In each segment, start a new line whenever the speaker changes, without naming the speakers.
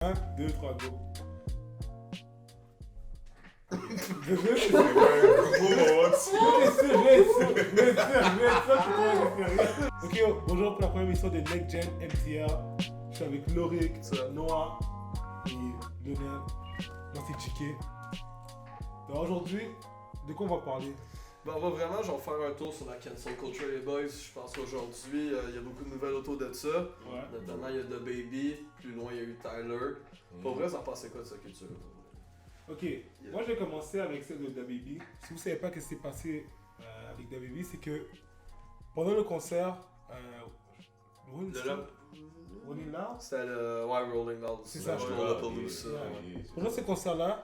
1, 2, 3, go. Ok, bonjour pour la première émission de Next Gen MTR. Je suis avec Lorik, Noah et Lionel. Moi c'est Chiké. Alors aujourd'hui, de quoi on va parler?
Ben, on va vraiment genre faire un tour sur la cancel culture les boys. Je pense qu'aujourd'hui, il y a beaucoup de nouvelles autour de ça.
Ouais.
Notamment, il y a The Baby, plus loin, il y a eu Tyler. Pour vrai, ça en pensait quoi de sa culture?
Ok, moi je vais commencer avec celle de DaBaby. Si vous savez pas ce qui s'est passé avec DaBaby, c'est que pendant le concert, Rolling Loud?
C'était le Rolling Loud.
C'est ça.
Lollapalooza.
Pendant ce concert-là,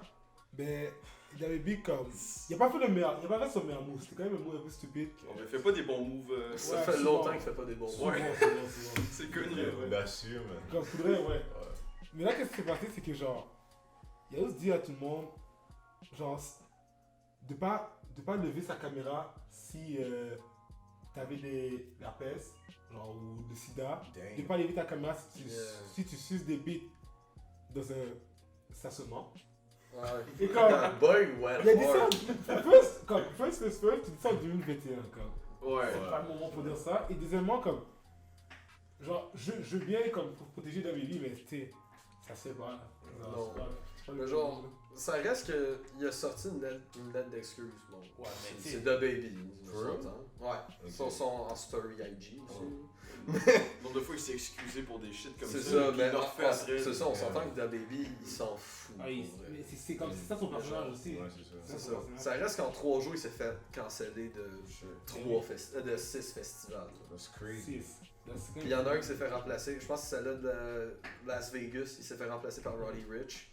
ben, DaBaby comme, il a pas fait son meilleur move. C'était quand même un move un peu stupide.
On ne fait pas des bons moves.
Ça
Ouais,
fait
souvent.
longtemps qu'il fait pas des bons moves.
Souvent.
C'est connu.
Audacieux, man.
Comme faudrait, ouais. Mais là, qu'est-ce qui s'est passé, c'est que genre, il a juste dit à tout le monde, genre, de pas lever sa caméra si t'avais des l'herpès, genre, ou le sida. De pas lever ta caméra si tu suces des bites dans un stationnement.
Ouais.
Et comme,
Boy, ouais.
il a dit ça, first, tu dis ça en 2021, comme.
Ouais.
C'est pas le moment pour dire ça. Et deuxièmement, comme, genre, je veux bien, comme, pour protéger DaBaby, mais tu sais, ça se fait pas. Genre,
Non.
c'est pas
Mais genre, ça reste qu'il a sorti une lettre d'excuse. Bon,
ouais, mais tu sais,
c'est The Baby.
For real?
Ouais.
Ok.
Sur son en story IG aussi.
Donc, des fois, il s'est excusé pour des shit comme ça.
C'est ça,
puis
mais
il l'a refait après.
c'est ça, on s'entend que The Baby, il s'en fout.
ah,
pour vrai.
mais c'est comme c'est ça son personnage aussi.
Ouais, c'est ça.
C'est
son
ça.
personnage.
Ça reste qu'en 3 jours, il s'est fait canceller de 6 festivals.
That's crazy.
Puis il y en a un qui s'est fait remplacer, je pense que c'est celle-là de Las Vegas, il s'est fait remplacer par Roddy Rich.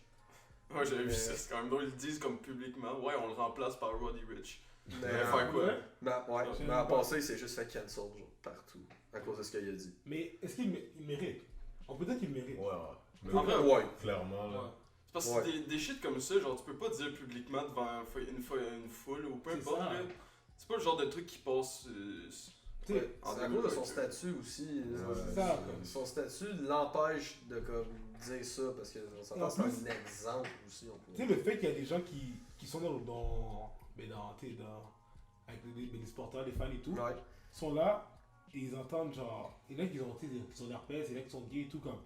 Ouais, j'avais vu
Mais-
ça. C'est quand même drôle. Ils le disent comme publiquement. Ouais, on le remplace par Roddy Rich.
Mais,
Il va faire quoi?
Ouais.
mais en passé, il s'est juste fait cancel genre, partout à cause de ce qu'il a dit.
Mais est-ce qu'il mérite? On peut dire qu'il mérite.
Ouais, ouais. Mais
En vrai,
Ouais.
clairement, là.
Ouais.
C'est parce que
Ouais.
des shit comme ça, genre, tu peux pas dire publiquement devant une foule ou peu
C'est
importe.
ça.
là. C'est pas le genre de truc qui passe.
Tu sais,
Ouais,
en
c'est à cause de son
2020.
statut aussi.
c'est ça, comme.
Son statut l'empêche de comme, dire ça parce que ça
Et en
passe par
plus-
un exemple aussi.
Tu sais, le fait qu'il y a des gens qui sont avec les supporters, les fans et tout,
Ouais.
sont là et ils entendent genre, il y en a qui ont l'herpès, il y en a qui sont gays et tout comme.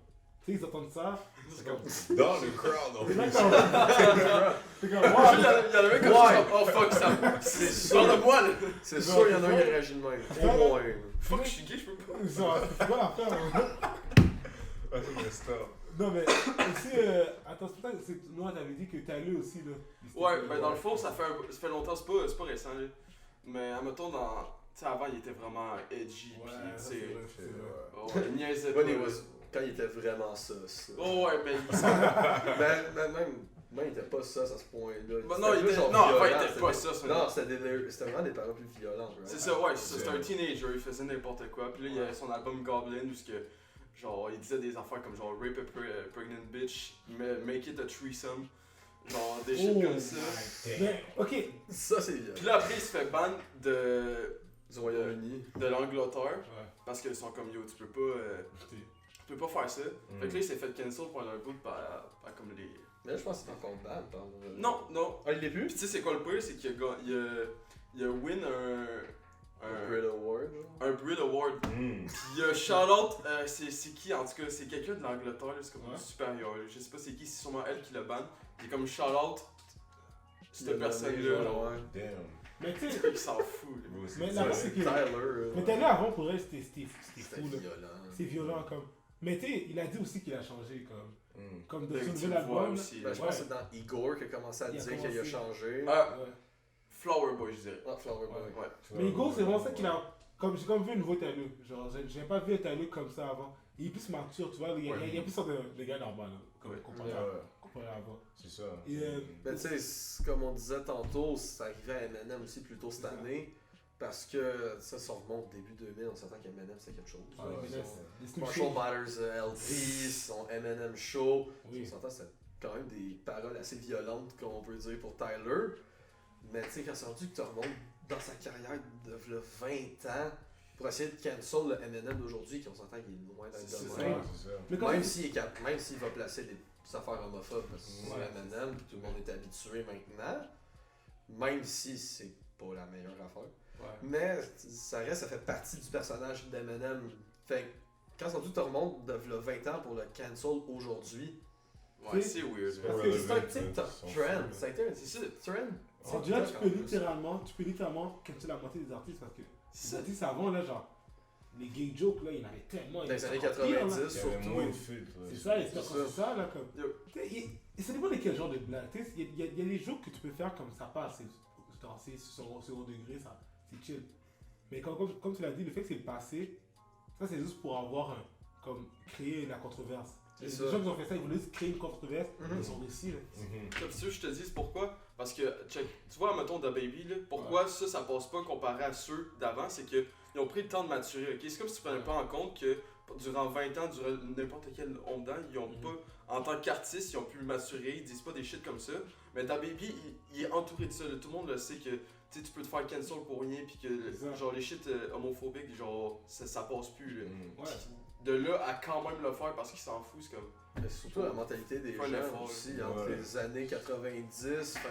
Tu sais, ils entendent ça.
C'est comme.
Dans le crowd, en
Et là,
plus.
c'est comme,
Il y en a même comme
Ouais.
ça. Oh fuck, ça.
C'est
Sors
sûr.
de moi là.
C'est sûr, il y en a un qui réagit de même. Au moins.
Fuck, je suis gay, je peux pas.
genre, c'est quoi l'affaire? Hein?
Ah, c'est messed up.
Non, mais aussi, attends, c'est peut-être que Noah t'avais dit que t'as lu aussi, là.
Ouais, ben dans le fond, ça fait longtemps, c'est pas récent là. Mais admettons, tu sais, avant, il était vraiment edgy,
Ouais,
pis
ça,
tu
c'est
sais.
vrai, c'est vrai.
Oh, ouais, il niaisait pas.
When he was- Quand il était vraiment ça.
Oh ouais, mais il
Même il était pas ça à ce point-là.
Bah non,
C'était
il
plus
était.
genre
Non, enfin,
violent,
il était
c'était
pas
des-
ça. c'est
Non, c'était vraiment des paroles plus violentes. Right?
C'est ça, ouais, c'était un teenager, il faisait n'importe quoi. Puis là, il y a son album Goblin, où genre, il disait des affaires comme genre Rape a pregnant bitch, make it a threesome. Genre, des shit comme ça.
Mais, ok,
Ça, c'est violent.
Puis là, après, il se fait ban
Du Royaume-Uni.
de l'Angleterre,
ouais,
parce qu'ils sont comme yo, tu peux pas faire ça. Fait que là, il s'est fait cancel pour un bout par comme les.
Mais là, je pense qu'il est encore ban. pardon.
Non.
Ah, il l'est plus?
Puis tu sais, c'est quoi le pire, c'est qu'il a win
Un Brit Award, genre.
un Brit Award.
Mm.
Puis il y a Charlotte, c'est qui en tout cas, c'est quelqu'un de l'Angleterre, là, c'est comme
Ouais.
une supérieure. Là. Je sais pas c'est qui, c'est sûrement elle qui le banne. Puis comme Charlotte,
Il a
cette personne-là,
nommé,
genre,
ouais.
Damn.
mais tu sais,
il s'en fout. Là.
Moi aussi,
Mais
ça,
la
c'est-
c'est que.
Tyler.
Mais t'as lu avant pour elle, c'était
C'était
fou, là.
violent.
C'est violent, comme. Mais tu sais, il a dit aussi qu'il a changé, comme de
Avec
son
du
nouvel
voix
album.
aussi.
Ben,
là.
je pense que c'est dans Igor qui a commencé à
Il a
dire qu'il a
commencé.
changé.
Ah,
Ouais.
Flower Boy, je dirais.
Ah, Flower Boy.
Ouais.
Mais Hugo, c'est vraiment ça qu'il a. Comme j'ai comme vu un nouveau Tyler. Genre, j'ai pas vu un Tyler comme ça avant. Il est plus mature, tu vois. Il y a plus sorte de gars normal, là,
Ouais.
comparé à avant.
C'est ça.
Et,
Mais tu sais, comme on disait tantôt, ça arrivait à Eminem aussi plus tôt cette
C'est ça.
année. Parce que ça remonte début 2000, on s'entend qu'Eminem c'est quelque chose.
Ah,
Là,
mais
son
là, les Snoop
Marshall
Show.
Matters LP, son Eminem Show.
Oui.
On s'entend c'est quand même des paroles assez violentes qu'on peut dire pour Tyler. Mais tu sais, quand c'est rendu que tu remontes dans sa carrière de 20 ans, pour essayer de cancel le Eminem d'aujourd'hui, qu'on s'entend qu'il est loin d'être
C'est
de
ça.
même.
Ouais, c'est ça.
Mais quand
Même s'il va placer des cette affaire homophobe parce que c'est
Ouais.
Eminem, puis tout le monde est habitué maintenant. Même si c'est pas la meilleure affaire.
Ouais.
Mais ça reste, ça fait partie du personnage d'Eminem. Fait que quand tu te remontes de là, 20 ans pour le cancel aujourd'hui,
Ouais, c'est weird.
c'est
là.
parce
que
que
c'est un TikTok
Son
trend.
fou,
Ça a été un
C'est ça.
trend.
C'est déjà, tu peux littéralement cancel la moitié des artistes parce que
C'est
les
ça.
artistes avant, là, genre, les gay jokes, là, il y en avait tellement.
Dans les années
encore pire, là.
90,
Il y avait
surtout.
moins de filtres. là.
C'est ça, et
C'est
c'est ça, là, comme.
Yo.
Tu sais, et ça dépend de quel genre de blague. Tu sais, il y a des jokes que tu peux faire comme ça passe. C'est sur second degré, ça, c'est chill. Mais comme tu l'as dit, le fait que c'est le passé, ça, c'est juste pour avoir comme créer la controverse.
C'est
Les
ça.
gens qui ont fait ça, ils voulaient juste créer une controverse,
Mhm.
ils sont réussis, là.
Mhm.
Comme si je te dis pourquoi. Parce que, check, tu vois, mettons DaBaby, là, pourquoi ça passe pas comparé à ceux d'avant, c'est qu'ils ont pris le temps de maturer, ok? C'est comme si tu prenais pas en compte que durant 20 ans, durant n'importe quel ondan, ils ont pas, en tant qu'artistes, ils ont pu maturer, ils disent pas des shit comme ça. Mais DaBaby, il est entouré de ça, là. Tout le monde le sait que tu sais, tu peux te faire cancel pour rien, puis que
C'est ça.
genre les shit homophobiques, genre ça passe plus, là.
Mhm.
Ouais.
De là à quand même le faire parce qu'il s'en fout, c'est comme.
Mais surtout la mentalité des
Faut un
gens
effort,
aussi,
là.
entre
Ouais.
les années 90, fin,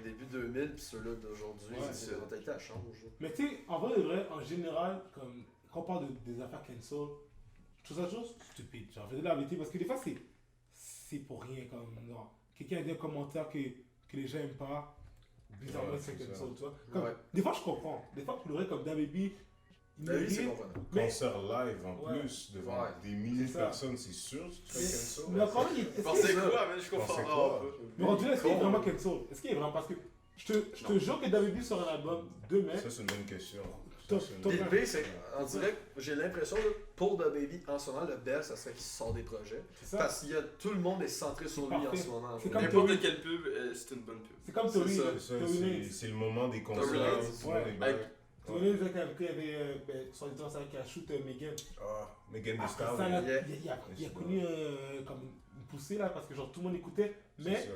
début 2000, puis ceux-là d'aujourd'hui,
Ouais,
c'est
c'est
la
ça.
mentalité elle change.
Mais tu sais, en vrai, de vrai, en général, comme, quand on parle des affaires cancel, je trouve ça toujours stupide. Genre, je vais dire la vérité, parce que des fois, c'est pour rien. Comme, genre, quelqu'un a dit un commentaire que les gens aiment pas, bizarrement,
Ouais,
c'est
c'est
cancel,
ça.
tu vois. Comme,
Ouais.
des fois, je comprends. Des fois, pleurer comme DaBaby, il
Ben oui, c'est
mérite.
comprenable.
Mais,
Concert live en
Ouais.
plus, devant
Ouais.
des milliers de
C'est ça.
personnes, c'est sûr que tu fais cancel.
mais encore, est-ce
Pensez
qu'il
quoi, mais je comprends
Pensez
vraiment
quoi?
pas.
mais rendu là, est-ce qu'il est
Con.
vraiment cancel? Est-ce qu'il est vraiment. Parce que je te jure que DaBaby sort un album demain.
Ça, c'est une bonne question.
Top,
Ça, c'est une
top.
Puis
bonne
le pire, c'est
question.
on dirait que j'ai l'impression, là, pour DaBaby, en ce moment, le best, ça serait qu'il sort des projets.
C'est ça.
Parce que tout le monde est centré sur lui en
Parfait.
ce moment.
C'est comme
N'importe
Tory.
quelle pub, c'est une bonne pub.
C'est comme
C'est
Tory,
ça,
là.
C'est ça,
Tory
c'est
Lanez.
c'est le moment des concerts,
Lanez,
tout le monde
ouais.
est back.
Tory Lanez, quand il y avait, son éditeur, ça qui a shoot Megan.
Ah, Megan Thee
Après
Stallion.
ça, là,
Yeah.
il a connu comme une poussée là parce que genre tout le monde écoutait.
C'est
Mais
ça.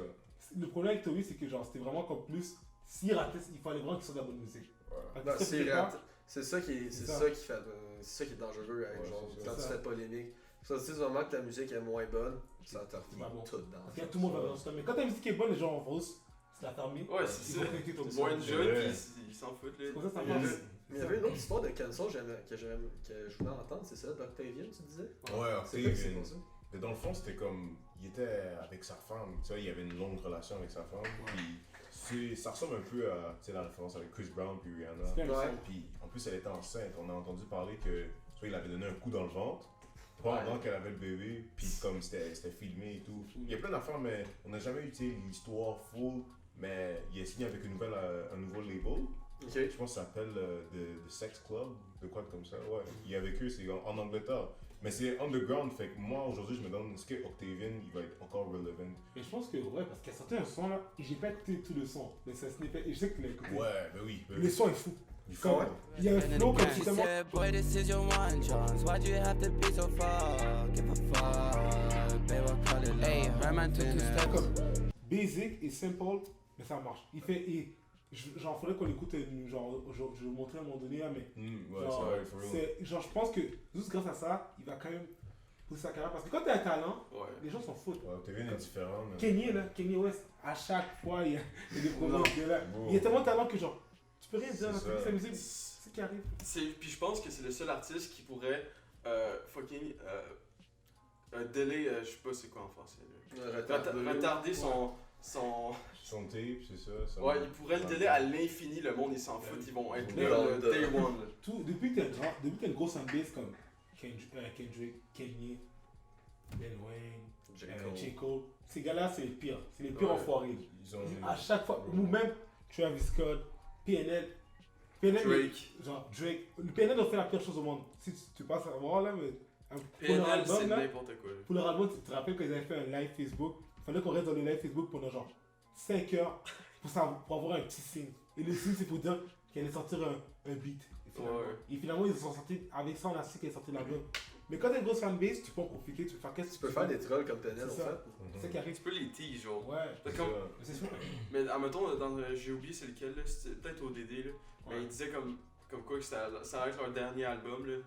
le problème avec Tory, c'est que genre c'était vraiment comme plus. S'il ratait, il fallait vraiment qu'il sorte de la bonne musique.
Ouais.
Fait que
Non,
ça,
c'est
c'était pas-
c'est ça qui est,
C'est
c'est
ça.
ça qui fait, c'est ça qui est dangereux avec
Ouais,
genre,
c'est ça.
quand
C'est
tu
ça.
fais polémique. Ça, tu sais, du moment que ta musique est moins bonne, ça te
C'est
revient
pas bon.
tout dans
Parce que là, tout le monde va dans ce Mais quand ta musique est bonne, les gens vont se la fermer.
Ouais, c'est
Ils
ça.
vont connecter ton
Moins de
son.
jeunes,
Ouais.
puis ils s'en foutent, là.
C'est comme ça, ça
Il y
marche.
avait- Mais il y avait une autre histoire de cancel que je voulais entendre, c'est ça, d'Octavian, tu disais?
Ouais,
C'est quoi que c'est
Octavian.
pour ça?
Mais dans le fond, c'était comme. Il était avec sa femme, tu vois, il y avait une longue relation avec sa femme. Puis ça ressemble un peu à tu sais, la référence avec Chris Brown puis Rihanna.
C'est bien le
Ouais.
son.
Puis en plus, elle était enceinte. On a entendu parler que tu vois, il avait donné un coup dans le ventre pendant
Ouais.
qu'elle avait le bébé. Puis comme c'était filmé et tout. Il y a plein d'affaires, mais on n'a jamais eu tu sais, l'histoire full. Mais il a signé avec un nouveau label.
Ok.
Je pense que ça s'appelle The Sex Club, de quoi comme ça. Ouais, il est avec eux, c'est en Angleterre. Mais c'est underground, fait que moi aujourd'hui je me demande est-ce que Octavian il va être encore relevant.
Mais je pense que, ouais, parce qu'il a sorti un son là, et j'ai pas écouté tout le son. Mais c'est un snippet, et je sais que tu l'as écouté.
Ouais, ben oui. Ben
Le
oui.
son est fou.
Il
Comme,
ouais.
il y a un flow comme
She
justement.
said, boy, this is your one chance. Why do you have to be so far? Give a fuck, babe, I call it hey, her man took two steps.
Comme basic et simple, mais ça marche. Il fait. Genre, faudrait qu'on écoute. Genre, je vais vous montrer à un moment donné là, mais.
Ouais,
Genre,
c'est vrai, for real.
genre, je pense que juste grâce à ça, il va quand même pousser sa carrière. Parce que quand t'as un talent,
Ouais.
les gens s'en foutent.
Ouais, Octavian est différent. mais-
Kanye West, à chaque fois, il y a des problèmes
Non.
de là.
Bon.
Il y a tellement de talent que genre, tu peux rien dire,
C'est
là,
ça.
sa musique, c'est qui arrive.
Puis je pense que c'est le seul artiste qui pourrait fucking délai, je sais pas c'est quoi en français. Là. Retarder son.
Son tape, c'est ça.
Ouais, il pourrait le délai à l'infini, le monde ils s'en foutent, ils vont être
Mais
là
on-
le day one. Là.
Tout, depuis que t'as une grosse fanbase comme Kendrick, Kanye, Ben Wayne, J. Cole, ces gars-là, c'est les pires. C'est les pires
Ouais.
enfoirés.
Ils ont.
À chaque fois, ou même Travis Scott, PNL,
Drake.
genre Drake. Le PNL a fait la pire chose au monde. Si tu passes à voir là, mais pour leur
PNL, c'est
album, là,
n'importe quoi. Là.
pour leur album, tu te rappelles qu'ils avaient fait un live Facebook. Il fallait qu'on reste dans le live Facebook pendant genre 5 heures pour avoir un petit signe. Et le signe, c'est pour dire qu'il allait sortir un beat. Et finalement, ils sont sortis avec ça, on a su qu'ils allaient sortir l'album. Mais quand t'as une grosse fanbase, tu peux en profiter, tu peux faire qu'est-ce que
Tu peux faire des trolls comme PNL en
C'est ça.
fait.
C'est ça qui arrive.
Tu peux les tease, genre.
Ouais,
C'est
C'est
comme-
ça.
c'est sûr.
Mais admettons, j'ai oublié c'est lequel, là, c'était peut-être ODD, là. Mais
Ouais.
il disait comme quoi que ça allait être leur dernier album, là.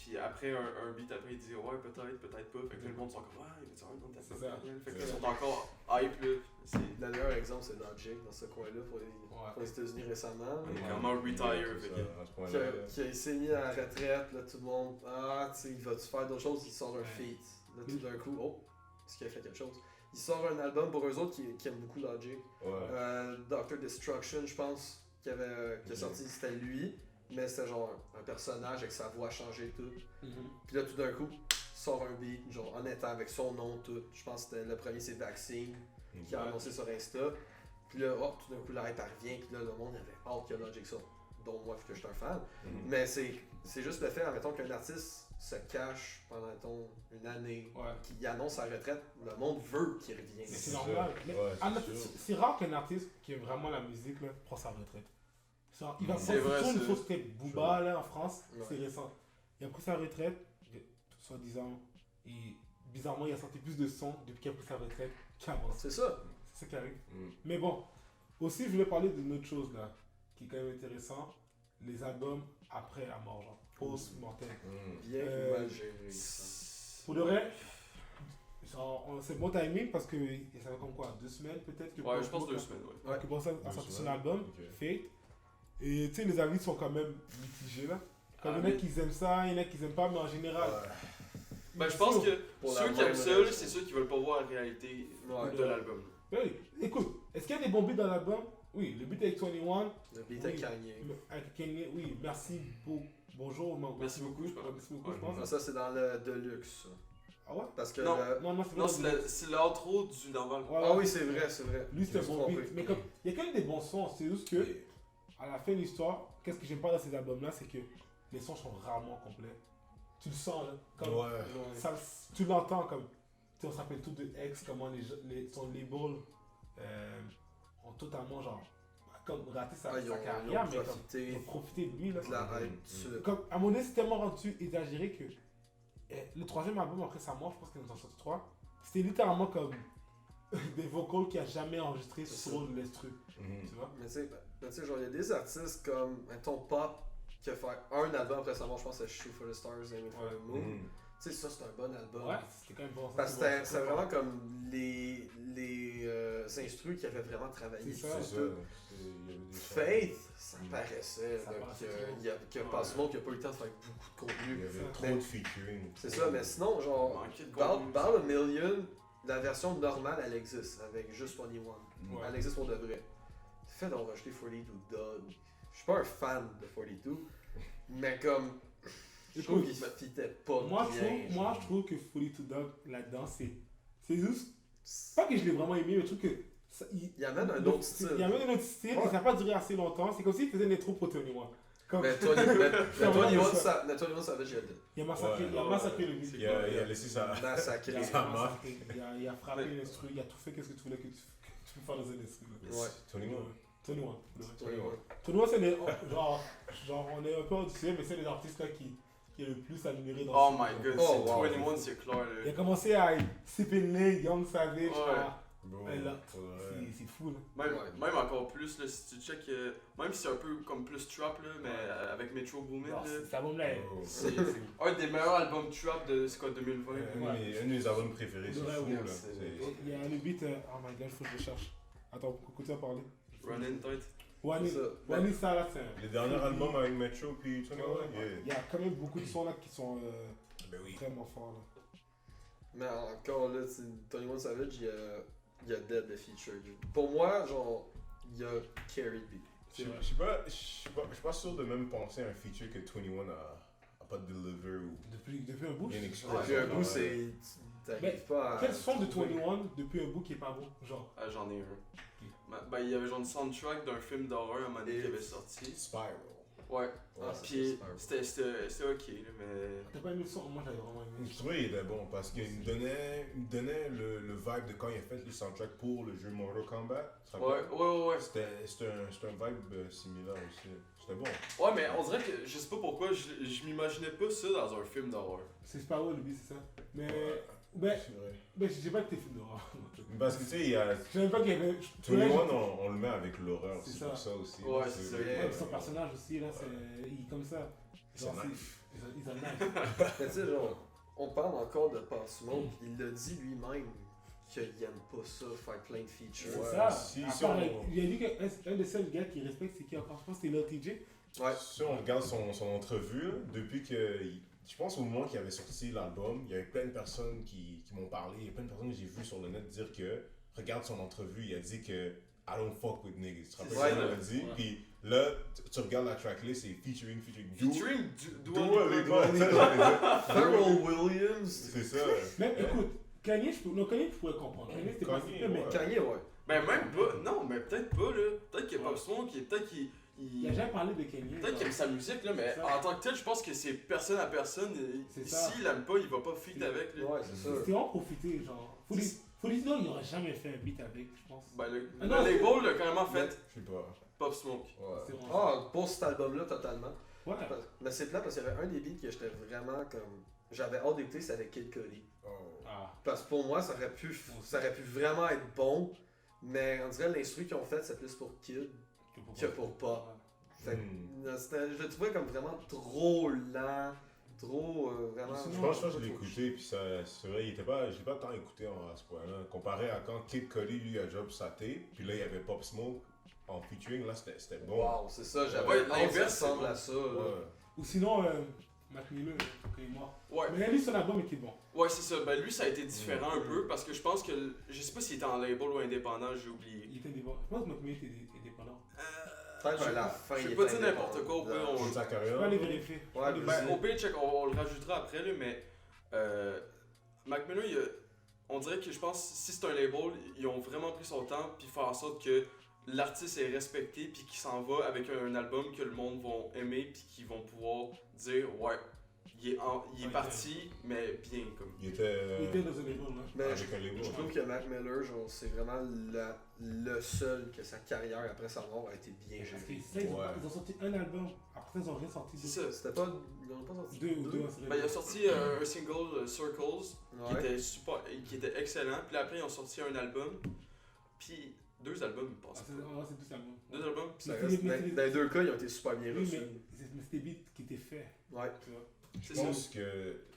Puis après un beat, après il dit ouais, peut-être pas. Fait que le monde sont comme ouais, mais tu vois, dans ta
C'est ça.
Fait que là, ils sont encore hype là. C'est
Le meilleur exemple, c'est Logic dans ce coin-là pour les États-Unis récemment.
Il est
là.
comment retire. Fait que-
À ce point-là.
Qui s'est mis à la retraite, là, tout le monde. Ah, tu sais, il va-tu faire d'autres choses? Il sort un feat. Là, tout d'un coup, oh, est-ce qu'il a fait quelque chose? Il sort un album pour eux autres qui aiment beaucoup Logic.
Ouais.
Dr. Destruction, je pense, qui a sorti, c'était lui, mais c'était genre un personnage avec sa voix changée et tout. Puis là, tout d'un coup, il sort un beat, genre en étant avec son nom, tout. Je pense que le premier, c'est Vaccine, qui a annoncé sur Insta. Puis là, oh, tout d'un coup, la hype revient, puis là, le monde avait hâte que Logic sorte, dont moi, vu que je suis un fan. Mais c'est juste le fait, admettons, qu'un artiste se cache pendant, mettons, une année,
Ouais.
qu'il annonce sa retraite, le monde veut qu'il revienne.
Mais c'est
ça.
normal. Mais
Ouais, c'est
un
sûr.
artiste- c'est rare qu'un artiste qui aime vraiment la musique là, prend sa retraite. Il va
C'est vrai,
prendre une
c'est-
fausse tête. Booba là en France,
Ouais.
c'est récent. Il a pris sa retraite, soi-disant, et bizarrement il a sorti plus de sons depuis qu'il a pris sa retraite qu'avant.
C'est ça.
C'est ça qui arrive.
Mm.
Mais bon, aussi je voulais parler d'une autre chose là, qui est quand même intéressant, les albums après la mort, genre post-mortem.
Bien
Euh,
mal géré. ça.
Pour le vrai, c'est bon timing parce que ça fait comme quoi, 2 semaines peut-être que
Ouais, je pense
Pop-
2 semaines, ouais.
que Pop a
2
sorti son
semaines.
album,
Ok.
Fate. Et tu sais, les avis sont quand même mitigés là. Comme
Ah,
il y en a
mais-
qui aiment ça, il y en a qui aiment pas, mais en général.
Ben, je pense que
Pour
ceux
la
qui aiment
même
ça,
raison.
c'est ceux qui veulent pas voir la réalité
Ouais.
de l'album.
Oui, écoute, est-ce qu'il y a des bons beats dans l'album? Oui, le beat avec 21,
Le beat
Oui.
avec Kanye.
avec Kanye, oui, merci, bonjour,
Merci beaucoup, je pense.
Merci beaucoup,
Ouais.
je pense.
Ah, ça, c'est dans le Deluxe. ça.
Ah ouais?
Parce que.
Non.
Non, non, c'est
Non,
pas
c'est l'outro du normal.
Ouais,
Ah
ouais.
oui, c'est vrai, c'est vrai.
Lui, c'est un
Je me
bon
suis
beat.
trompé.
Mais comme, il y a quand même des bons sons, c'est juste que, à la fin de l'histoire, qu'est-ce que j'aime pas dans ces albums-là, c'est que les sons sont rarement complets. Tu le sens, là. Comme,
Ouais.
Ouais.
ça, tu l'entends comme. Tu sais, on s'appelle tout de ex, comment son label ont totalement, genre, comme raté sa,
Ah, ils
sa
ont
carrière, mais comme,
profité
ils ont profité de lui, là.
de la hype. dessus.
Comme, à mon avis, c'est tellement rendu exagéré que le troisième album après sa mort, je pense qu'ils en ont sorti 3, c'était littéralement comme des vocals qu'il a jamais enregistrés
C'est
sur l'instru,
Mhm.
tu vois.
Mais tu sais, genre, il y a des artistes comme, mettons, Pop, qui a fait un album après sa mort, je pense que c'est Shoot for the Stars, Aim for the Moon.
Mhm.
Tu sais, ça, c'est un bon album.
Ouais, c'était quand même bon.
Parce que
c'est bon,
c'était
c'est
vraiment
bon.
comme les instrus qui avaient vraiment travaillé.
C'est ça.
C'est ça.
tout.
Il y avait des
Faith, ça
Mm.
paraissait
Ça
là,
paraissait
qu'il y a
Ouais.
pas ce monde qui a pas eu le temps de faire beaucoup de
Il y
contenu.
avait
Ça.
trop
Mais-
de featuring.
C'est ça, mais sinon,
Il
genre,
manquait de
Ball
contenu.
a Million, la version normale, elle existe, avec juste 21.
Ouais.
Elle existe pour de vrai. Fait d'enregistrer 42 Dog. Je suis pas un fan de 42, mais comme. Je trouve
Écoute,
qu'il fitait pas
Moi,
bien.
je trouve que Fully to Dog là-dedans, c'est juste. Pas que je l'ai vraiment aimé, mais je trouve que.
Il amène un autre style.
Il amène un autre style
Ouais.
et ça n'a pas duré assez longtemps. C'est comme s'il faisait une intro pour Tony One. Comme,
Mais Tony One Savage, il a
il a massacré,
Ouais,
il a
ouais,
massacré
ouais.
le beat.
Il a laissé ça.
massacré.
Il a,
Ça marche.
il a frappé l'instru, il a tout fait, qu'est-ce que tu voulais que tu peux faire dans un instru. là.
Ouais.
Tony One.
Tony One.
Tony One.
Tony One, c'est les. Genre, on est un peu au-dessus, mais c'est les artistes là qui est le plus admiré dans
Oh
ce
my
film.
god,
Oh,
c'est
wow.
21, c'est clair.
Il a
Là.
commencé à Sipinley, Young Savage.
Ouais.
Bro,
Ouais, là,
ouais.
c'est fou là.
Même,
Ouais.
même encore plus, là, si tu check, même si c'est un peu comme plus trap, là, mais avec Metro Boomin,
Alors,
là,
cet album-là,
Oh.
c'est un des meilleurs albums trap de c'est quoi, 2020.
Un de mes albums préférés, c'est
Ouais,
fou
ouais,
là.
c'est-
C'est-
il y a le beat. Oh my god, faut que je le cherche. Attends, continue à parler.
Run in tête.
Wani,
C'est ça.
Wani, ça là, c'est un.
Le dernier album avec Metro puis Tony One,
Il
yeah.
y a quand même beaucoup de sons là qui sont
Ben oui.
vraiment forts là.
Mais encore là, tu sais, Tony One Savage, il y a Dead de feature. Pour moi, genre, il y a Carrie B.
C'est vrai.
Je suis pas sûr de même penser à un feature que 21 a pas deliver ou
Depuis un bout.
bien
je-
exprès.
Depuis un
Ouais.
coup, c'est. T'arrives pas à.
Quel son de 21 depuis un bout qui est pas bon? Genre.
Ah, j'en ai un. Ben, il y avait genre une soundtrack d'un film d'horreur à un moment donné qui avait sorti.
Spiral.
Ouais.
Ah, ça,
Puis
c'est super.
c'était ok, là, mais.
T'as pas aimé le son? Moi j'avais vraiment aimé.
Je trouvais qu'il était bon parce qu'il me donnait le vibe de quand il a fait le soundtrack pour le jeu Mortal Kombat. Tu te rappelles?
Ouais.
C'était un vibe similaire aussi. C'était bon.
Ouais, mais on dirait que je sais pas pourquoi, je m'imaginais pas ça dans un film d'horreur.
C'est pas ouais, lui, c'est ça. Mais.
Ouais.
Ben,
C'est vrai.
ben, j'ai pas que tes films d'horreur.
Parce que tu sais, il y a.
Je savais pas qu'il y avait.
21, on le met avec l'horreur,
C'est
c'est
ça.
pour ça aussi.
Ouais, c'est ça.
Ouais, son personnage aussi, là, il est comme ça.
C'est
Genre,
nice.
ils ont nice.
Mais tu sais, genre, on parle encore de Pop Smoke, il l'a dit lui-même qu'il aime pas ça, faire plein de features.
C'est
Ouais,
ça.
si
À
on-
part, il a dit qu'un des seuls gars qui respecte, c'est qui encore? Je pense que c'est Lil TJ.
Ouais.
Si on regarde son entrevue, là, depuis que. Je pense au moment qu'il avait sorti l'album, il y avait plein de personnes qui m'ont parlé, il y a plein de personnes que j'ai vues sur le net dire que. Regarde son entrevue, il a dit que. I don't fuck with niggas. Tu te rappelles
Ouais,
ce qu'il a
ouais.
dit? Puis là, tu regardes la tracklist, c'est featuring.
Featuring
Dua
Dua
Lipa,
Lipa.
ça, j'allais dire.
Pharrell Williams.
C'est ça.
Même, écoute, Kanye, je pourrais comprendre. Kanye, c'était pas
Kanye,
super, mais
ouais.
Kanye, ouais.
Ben même pas, non, mais peut-être pas là. Peut-être que Pop Smoke, peut-être qu'il.
il a jamais parlé de Kanye.
Peut-être qu'il aime sa musique là, mais
C'est ça.
en tant que tel, je pense que c'est personne à personne.
C'est ça.
S'il aime pas, il va pas fit avec. Là.
Ouais, c'est ça.
C'était vraiment profité, genre. Folidino, il n'aurait jamais fait un beat avec, je pense.
Ben, le
Ah non,
label l'a carrément fait
Je sais pas.
Pop Smoke.
Ouais.
C'est vraiment
Ah, pour cet album-là, totalement.
ça. Ouais.
Mais c'est plat parce qu'il y avait un des beats que j'étais vraiment comme. J'avais hâte d'écouter, c'est avec Kid Cudi.
Oh.
Ah.
Parce que pour moi, ça aurait pu vraiment être bon, mais on dirait l'instru qu'ils ont fait, c'est plus pour Kid que pour Pop. Fait que, je le trouvais comme vraiment trop lent, trop vraiment.
Je pense que je l'ai écouté, puis ça, c'est vrai, je l'ai pas tant écouté à ce point-là. Comparé à quand Kid Cudi, lui, a job sa tape, puis là, il y avait Pop Smoke en featuring, là, c'était bon.
Wow, c'est ça, j'avais
Ouais,
hâte que ça
l'inverse, c'est
ressemble
bon.
à ça. là.
Ouais.
Ou sinon, Mac Miller, qui est mort.
Ouais.
Mais lui, son album était bon.
Ouais, c'est ça. Ben lui, ça a été différent un peu parce que je pense que. Je sais pas s'il était en label ou indépendant, j'ai oublié.
Il était indépendant. Je pense que Mac Miller était indépendant.
Peut-être à la fin.
Je
il
vais pas
était
dire n'importe quoi, au pire,
indépendant.
on-
Toute sa
Je peux
carrière.
aller vérifier.
Ouais,
Ben, au pire, check, on le rajoutera après, là, mais Mac Miller, on dirait que je pense si c'est un label, ils ont vraiment pris son temps puis faire en sorte que l'artiste est respecté puis qu'il s'en va avec un album que le monde va aimer puis qu'ils vont pouvoir dire ouais, il est parti, mais bien comme.
Il était
Il était dans un label, là.
Mais
avec un label.
je trouve que Mac Miller, genre, c'est vraiment le seul que sa carrière après sa mort a été bien
Parce que
gérée.
ça,
Ouais.
ils ont sorti un album. Après, ils ont rien sorti.
C'est
d'autre.
ça.
C'était pas. Ils ont pas sorti
Deux ou deux.
Ben, il a sorti un single, Circles, qui
Ouais.
était super, qui était excellent. Puis après, ils ont sorti un album. Puis 2 albums, je pense.
C'est tout album.
2 albums.
Ça
Mais
reste-
c'est-
dans, dans les deux cas, ils ont été super bien
Oui,
reçus.
mais c'était des beats qui étaient faits.
Ouais.
Tu vois.
C'est
Je
ça.
pense que.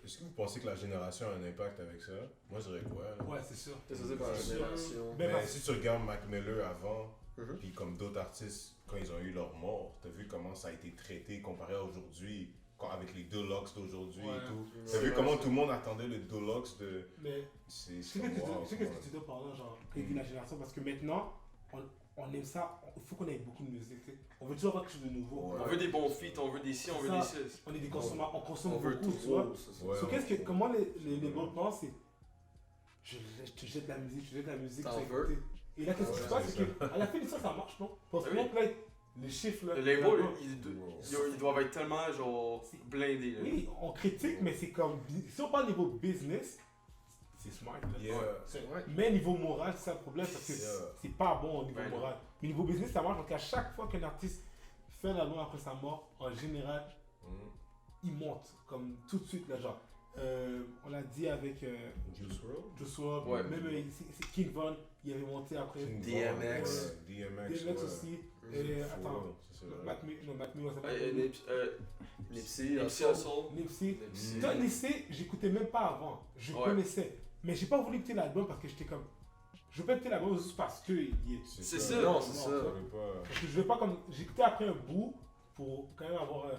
Est-ce que vous pensez que la génération a un impact avec ça? Moi, je dirais quoi? là?
Ouais, c'est sûr.
C'est ça, par la
C'est sûr.
génération.
Ben,
Mais
parce-
si tu regardes Mac Miller avant,
Mhm.
puis comme d'autres artistes, quand ils ont eu leur mort, t'as vu comment ça a été traité comparé à aujourd'hui, avec les Deluxe d'aujourd'hui
Ouais.
et tout.
Ouais,
T'as vu
ouais,
comment
ça.
tout le monde attendait le Deluxe de.
Mais
C'est
je sais
comme, wow,
qu'est-ce que tu dois parler, genre, avec la génération, parce que maintenant, on aime ça, il faut qu'on ait beaucoup de musique. Tu sais. On veut toujours avoir quelque chose de nouveau.
Ouais.
On veut des bons feats, on veut des ci, on veut
Ça.
des ci.
On est des consommateurs, on consomme
On veut
beaucoup,
tout.
tu vois.
c'est ça.
Ouais.
So, comment les bons pensent, c'est je te jette la musique, tu
T'en
tu vas
veux?
écouter. Et là, qu'est-ce qui
Ouais,
se passe,
c'est
c'est qu'à la fin de ça marche, non? Parce que
Oui.
là, les chiffres, là.
Le label,
là,
ils doivent être tellement genre blindés. Là.
oui, on critique, mais c'est comme. Si on parle niveau business, c'est smart. Là.
Yeah.
C'est-
Ouais.
Mais niveau moral, c'est ça le problème, parce que
Yeah.
c'est pas bon au niveau
Ben non.
moral. Mais niveau business, ça marche, parce qu'à chaque fois qu'un artiste fait un album après sa mort, en général,
Mhm.
il monte, comme tout de suite, là, genre. On l'a dit avec
Juice WRLD?
Joshua,
Ouais.
même c'est King Von, il avait monté après.
King
DMX.
Von, ouais, DMX.
DMX
ouais.
aussi.
Mhm.
Et
Fou,
attends,
ouais, c'est ça.
Mac Miller, ça
Nipsey,
Nipsey
Hussle.
Hussle.
Nipsey.
Nipsey.
Toi, Nipsey, j'écoutais même pas avant. Je
Ouais.
connaissais. Mais j'ai pas voulu écouter l'album parce que j'étais comme. Je veux pas écouter l'album juste parce que il y est.
C'est ça.
Non, c'est
Non,
ça.
Ça veut pas-
Parce que je veux pas comme. J'écoutais après un bout pour quand même avoir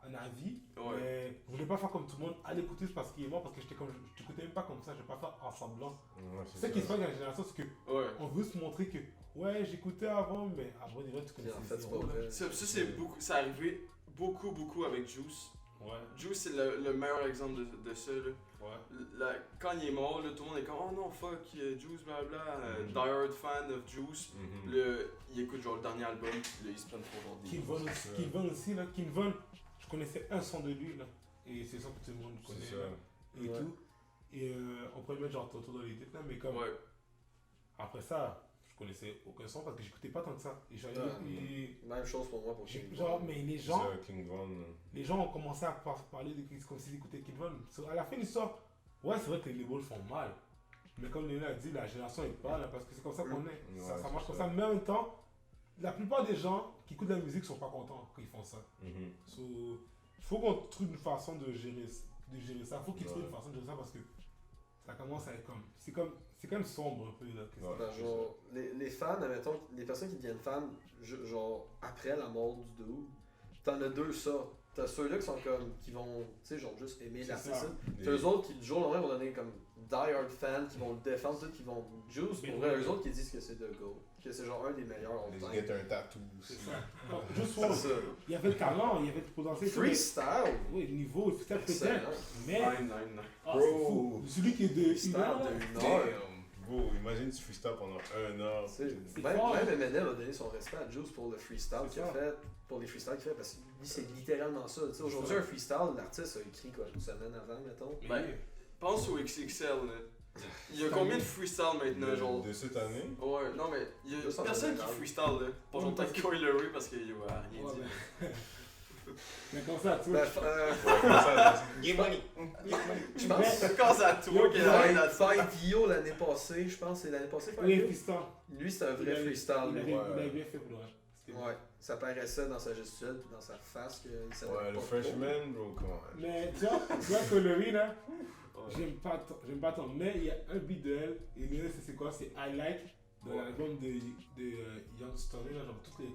un avis.
Ouais.
Mais je voulais pas faire comme tout le monde, aller écouter juste parce qu'il est mort, parce que j'étais comme. Je t'écoutais même pas comme ça, je vais pas faire en semblant.
Ouais,
C'est ça qui se passe dans la génération, c'est que
Ouais.
on veut se montrer que. Ouais, j'écoutais avant, mais avant, déjà, tu
Puis
connaissais
en fait, c'est
zéro,
pas
là.
vrai.
Ça, c'est beaucoup. Ça arrivé beaucoup avec Juice.
Ouais,
Juice, c'est le meilleur exemple de ça. Là.
ouais.
Quand il est mort, là, tout le monde est comme oh non, fuck, Juice, blablabla.
Mhm.
Die Hard fan of Juice.
Mhm.
Il écoute genre le dernier album, puis là, il se prend pour genre des.
King Von aussi,
ça.
King Von aussi, là. King Von, je connaissais un son de lui, là. Et c'est ça que tout le monde connaît.
C'est
là.
ça.
Et
Ouais.
tout. Et on pourrait le mettre genre Toto dans les titres, là, mais comme.
Ouais.
Après ça, je connaissais aucun son parce que j'écoutais pas tant que ça. Et genre,
Ah. Même chose pour moi pour King
genre,
Von.
mais les
C'est
gens,
ça, King Von.
les gens ont commencé à parler de comme s'ils écoutaient King Von. So, à la fin de l'histoire, ouais, c'est vrai que les labels font mal. Mais comme Léna a dit, la génération est pas là parce que c'est comme ça qu'on est.
Ouais,
Ça
c'est
marche comme
ça.
ça. Mais en même temps, la plupart des gens qui écoutent de la musique sont pas contents quand ils font ça.
Mhm.
So, faut qu'on trouve une façon de gérer ça. Faut qu'ils trouvent une façon de gérer ça parce que ça commence à être comme. C'est quand même sombre un peu là.
Ouais.
Ben, genre, les fans, admettons, les personnes qui deviennent fans, genre, après la mort du dude, t'en as deux sortes. T'as ceux-là qui sont comme, qui vont, tu sais, genre, juste aimer l'artiste. T'as eux autres qui, du jour au lendemain, vont donner comme die-hard fans, qui vont le défendre, tout, qui vont juice. Pour vrai, eux autres qui disent que c'est The GOAT, que c'est genre un des meilleurs all
Les
time.
get un tatou aussi.
C'est ça. Non, juste pour.
C'est ça.
Il y avait le talent, il y avait le potentiel.
Freestyle!
Oui, le niveau, il fait
Excellent.
peut-être. Mais.
Nine.
Ah, c'est fou. Celui qui est de
Freestyle
1 heure. là.
de 1 heure.
Damn, bro, imagine tu freestyle pendant 1 heure.
C'est
Même
fort.
Eminem a donné son respect à Juice pour le freestyle
C'est
qu'il a
ça.
fait, pour les freestyles qu'il fait, parce que lui c'est littéralement ça. Tu sais, aujourd'hui, un freestyle, l'artiste a écrit quoi, une semaine avant, mettons.
Ben, pense au XXL, là. Il y a combien de freestyle maintenant, genre?
De cette année?
Ouais, non, mais il y a
Juste en
personne qui
général.
freestyle, là. Pas
Ouais,
genre
parce
peut-être Coilery parce qu'il a rien
Ouais,
dit.
mais comme ça, tu
Ben,
vois.
Ouais, comme ça, Get money!
je pense.
Quand ça toi qui est là,
Five Yo l'année passée, je pense, c'est l'année passée, Five
Oui,
Yo.
Fiston.
Lui, c'est un vrai
Il
freestyle.
avait
lui.
bien fait pour le reste. C'était
Ouais, ça paraissait dans sa gestuelle puis dans sa face qu'il savait
Ouais,
pas
le
trop.
freshman, bro, come on.
Mais tu vois, Colery là, j'aime pas tant. Mais il y a un beat de elle, et le c'est quoi? C'est I Like, dans l'album de Young Story, là, genre toutes les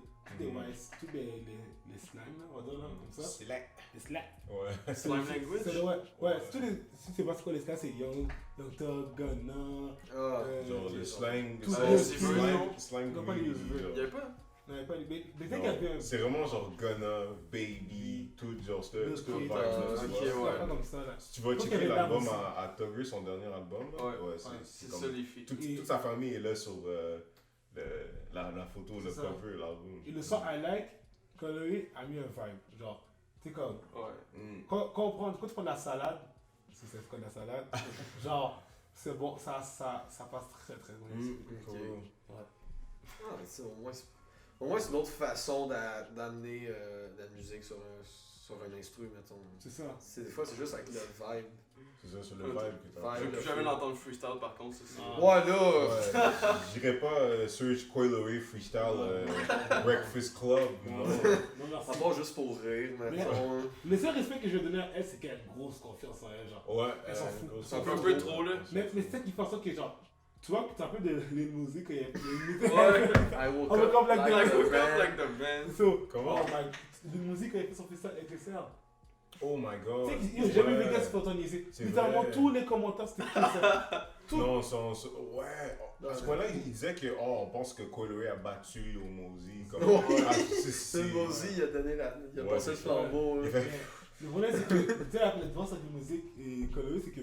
slimes, là, on va dire, là, comme ça.
C'est là.
Les slimes.
Ouais.
Slime language?
Ouais, tous les. Si c'est pas c'est quoi les slimes, c'est Young Thug, Gunna.
Ah,
Genre le slang.
Tout
le
Slang
Non, pas les
community,
users.
genre.
Il y avait pas?
Non, il y a pas les. Mais
Non,
peut-être qu'il y avait un.
c'est vraiment genre Gunna, Baby, tout genre ce
Le
vibe,
street,
là, tu
ok,
vois.
ouais.
Pas comme ça, là.
Si tu vas
Je pense
checker
qu'il y avait
l'album
Lame
à Tugger, son dernier album, là,
Ouais.
c'est
C'est
comme
ça les filles.
toute sa famille est là sur la photo, le
C'est ça.
cover, l'album.
Et le son I Like, Colery a mis un vibe. Genre, tu sais comme.
Ouais.
Quand tu prends de la salade, si c'est quoi de la salade, genre, c'est bon, ça passe très très bien.
ok. Ah, mais tu sais, au moins c'est une autre façon d'amener de la musique sur un instru, mettons.
C'est ça.
Des fois, c'est juste avec le vibe.
C'est ça, sur le vibe que t'as.
Je veux plus jamais l'entendre freestyle par contre, c'est ça.
Ah.
Ouais, là!
Ouais, je dirais pas search Coilery Freestyle Breakfast Club, non.
Non,
À
merci.
part juste pour rire, mettons.
Le seul respect que je vais donner à elle, c'est qu'elle a une grosse confiance en elle, genre.
Ouais,
Elle s'en fout.
grosse
C'est un
peu
confiance.
trop, là.
Mais c'est ça qui fait en sorte que, genre, tu vois que tu as un peu de musique, il y a une musique.
Ouais.
I woke
On va
up
comme like
Like
the
the
man.
man, like the man.
So,
Comment?
oh my, une musique qui a fait son freestyle avec excellent.
Oh my god.
Tu sais, il n'y a jamais vu qu'elle se fait niaiser.
C'est
Littéralement,
vrai.
tous les commentaires, c'était que ça. Tout.
Non, ouais. À ce point-là, il disait que on pense que Coilery a battu Lil Mosey. Comme,
Ouais.
c'est
Mosey, il a donné il a
Ouais,
passé le
c'est
flambeau.
Il
là.
fait-
Le problème, c'est que, tu sais, la différence avec la musique et Colery, c'est que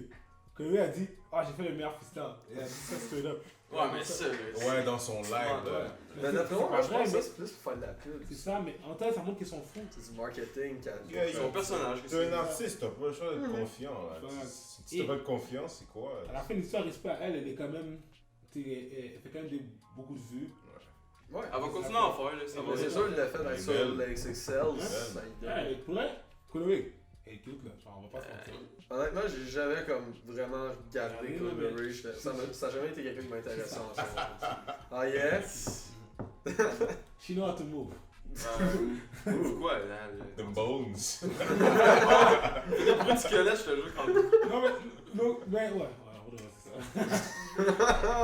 Colery a dit, ah, j'ai fait le meilleur freestyle. Et elle a dit ça straight up.
Ouais, mais ça, là.
Ouais, dans son live,
Ouais,
là.
Mais d'après moi, je pense que ça, c'est plus pour faire de la pub.
C'est ça, mais en temps, ça montre qu'ils sont fous.
C'est du marketing qui a.
Yeah,
Son personnage.
T'es un artiste, t'as pas le choix d'être confiant, là.
Ouais.
Si t'as pas de confiance, c'est quoi?
À la fin, l'histoire, respect à elle, elle est quand même. Elle fait quand même beaucoup de vues.
Ouais.
Elle va continuer à en faire, là. Ça
Mais
va
c'est sûr, il l'a fait
Elle est
avec sur
belle.
le XXL. ça lui donne-
Elle pourrait. Colery. Elle est cute, là. Genre, on va pas se mentir.
Honnêtement, j'ai jamais comme vraiment regardé
Regardé,
Colery. Ça a jamais été quelqu'un qui m'intéressait en fait. Ah yes!
She know how to move.
C'est quoi, là?
The Bones.
Le bruit de squelette, je te jure, quand
Non, mais ouais, on devrait, c'est ça.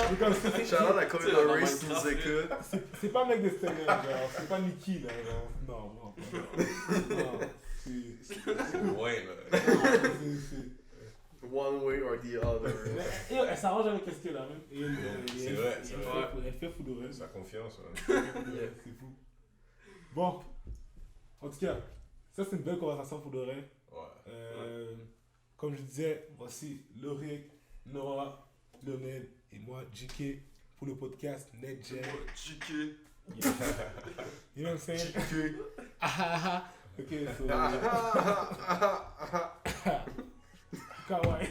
C'est comme,
Shout-out à
Tu sais, dans
Colery si tu nous
Minecraft,
écoutes.
c'est pas un mec de Steiner, genre. C'est pas Nicky, là. Genre. Non. C'est.
Ouais, là.
One way or the other.
Et elle s'arrange avec ce qu'elle a même. Et
C'est vrai, c'est vrai.
Elle fait fou de rêve.
Sa confiance, ouais.
C'est fou. Bon, en tout cas, ça c'est une belle conversation pour de vrai.
Ouais.
Comme je disais, voici Lauric, Noah, Lionel et moi, JK, pour le podcast NetGen.
Chiqué.
You know what I'm saying? Ok, so. Kawaii.